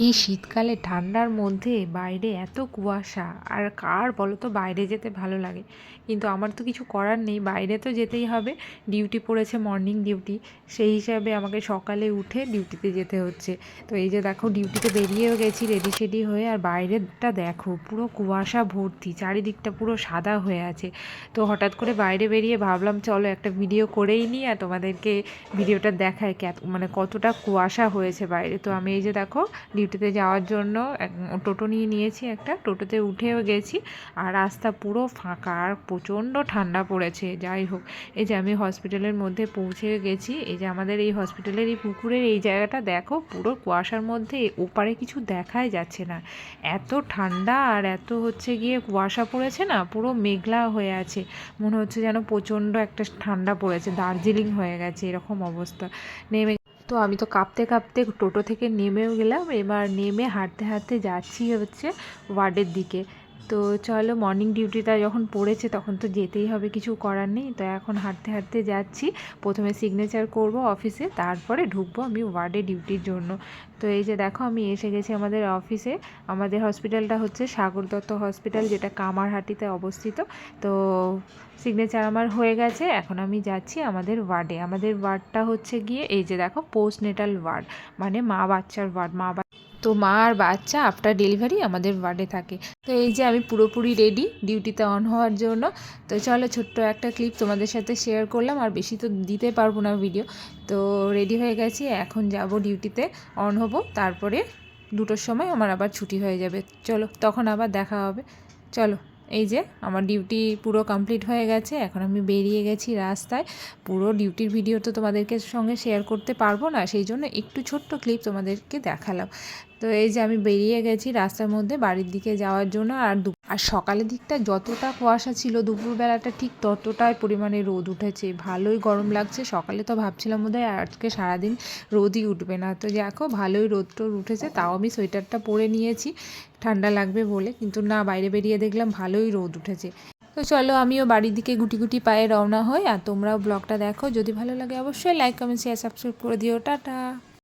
এই শীতকালে ঠান্ডার মধ্যে বাইরে এত কুয়াশা, আর কার বলো তো বাইরে যেতে ভালো লাগে। কিন্তু আমার তো কিছু করার নেই, বাইরে তো যেতেই হবে। ডিউটি পড়েছে, মর্নিং ডিউটি, সেই হিসাবে আমাকে সকালে উঠে ডিউটিতে যেতে হচ্ছে। তো এই যে দেখো, ডিউটিতে বেরিয়েও গেছি রেডি সেডি হয়ে, আর বাইরেটা দেখো পুরো কুয়াশা ভর্তি, চারিদিকটা পুরো সাদা হয়ে আছে। তো হঠাৎ করে বাইরে বেরিয়ে ভাবলাম চলো একটা ভিডিও করেই নিই, আর তোমাদেরকে ভিডিওটা দেখায় মানে কতটা কুয়াশা হয়েছে বাইরে। তো আমি এই যে দেখো ডিউটিতে যাওয়ার জন্য টোটো নিয়ে নিয়েছি, একটা টোটোতে উঠেও গেছি। আর রাস্তা পুরো ফাঁকা, আর প্রচণ্ড ঠান্ডা পড়েছে। যাই হোক, এই যে আমি হসপিটালের মধ্যে পৌঁছে গেছি। এই যে আমাদের এই হসপিটালের এই পুকুরের এই জায়গাটা দেখো, পুরো কুয়াশার মধ্যে ওপারে কিছু দেখাই যাচ্ছে না, এত ঠান্ডা। আর এত হচ্ছে গিয়ে কুয়াশা পড়েছে না, পুরো মেঘলা হয়ে আছে, মনে হচ্ছে যেন প্রচণ্ড একটা ঠান্ডা পড়েছে, দার্জিলিং হয়ে গেছে এরকম অবস্থা। নেমে তো আমি তো কাঁপতে কাঁপতে টোটো থেকে নেমেও গেলাম। এবার নেমে হাঁটতে হাঁটতে যাচ্ছি হচ্ছে ওয়ার্ডের দিকে। তো চলো, মর্নিং ডিউটিটা যখন পড়েছে তখন তো যেতেই হবে, কিছু করার নেই। তো এখন হাঁটতে হাঁটতে যাচ্ছি, প্রথমে সিগনেচার করব অফিসে, তারপরে ঢুকবো আমি ওয়ার্ডে ডিউটির জন্য। তো এই যে দেখো, আমি এসে গেছি আমাদের অফিসে। আমাদের হসপিটালটা হচ্ছে সাগর দত্ত হসপিটাল, যেটা কামারহাটিতে অবস্থিত। তো সিগনেচার আমার হয়ে গেছে, এখন আমি যাচ্ছি আমাদের ওয়ার্ডে। আমাদের ওয়ার্ডটা হচ্ছে গিয়ে এই যে দেখো, পোস্টনেটাল ওয়ার্ড, মানে মা বাচ্চার ওয়ার্ড। তো মা আর বাচ্চা আফটার ডেলিভারি আমাদের ওয়ার্ডে থাকে। তো এই যে আমি পুরোপুরি রেডি ডিউটিতে অন হওয়ার জন্য। তো চলো, ছোট্ট একটা ক্লিপ তোমাদের সাথে শেয়ার করলাম, আর বেশি তো দিতে পারবো না ভিডিও। তো রেডি হয়ে গেছি, এখন যাব ডিউটিতে অন হব, তারপরে 2টোর সময় আমার আবার ছুটি হয়ে যাবে। চলো, তখন আবার দেখা হবে। চলো, এই যে আমার ডিউটি পুরো কমপ্লিট হয়ে গেছে, এখন আমি বেরিয়ে গেছি রাস্তায়। পুরো ডিউটির ভিডিও তো তোমাদেরকে সঙ্গে শেয়ার করতে পারবো না, সেই জন্য একটু ছোট্ট ক্লিপ তোমাদেরকে দেখালাম। তো এই যে আমি বেরিয়ে গেছি রাস্তার মধ্যে বাড়ির দিকে যাওয়ার জন্য। আর সকালের দিকটা যতটা কুয়াশা ছিল, দুপুরবেলাটা ঠিক ততটাই পরিমাণে রোদ উঠেছে, ভালোই গরম লাগছে। সকালে তো ভাবছিলাম বোধহয় আজকে সারাদিন রোদই উঠবে না, তো দেখো ভালোই রোদ টোদ উঠেছে। তাও আমি সোয়েটারটা পরে নিয়েছি ঠান্ডা লাগবে বলে, কিন্তু না, বাইরে বেরিয়ে দেখলাম ভালোই রোদ উঠেছে। তো চলো, আমিও বাড়ির দিকে গুটি গুটি পায়ে রওনা হই। আর তোমরাও ব্লগটা দেখো, যদি ভালো লাগে অবশ্যই লাইক কমেন্ট শেয়ার সাবস্ক্রাইব করে দিও। টাটা।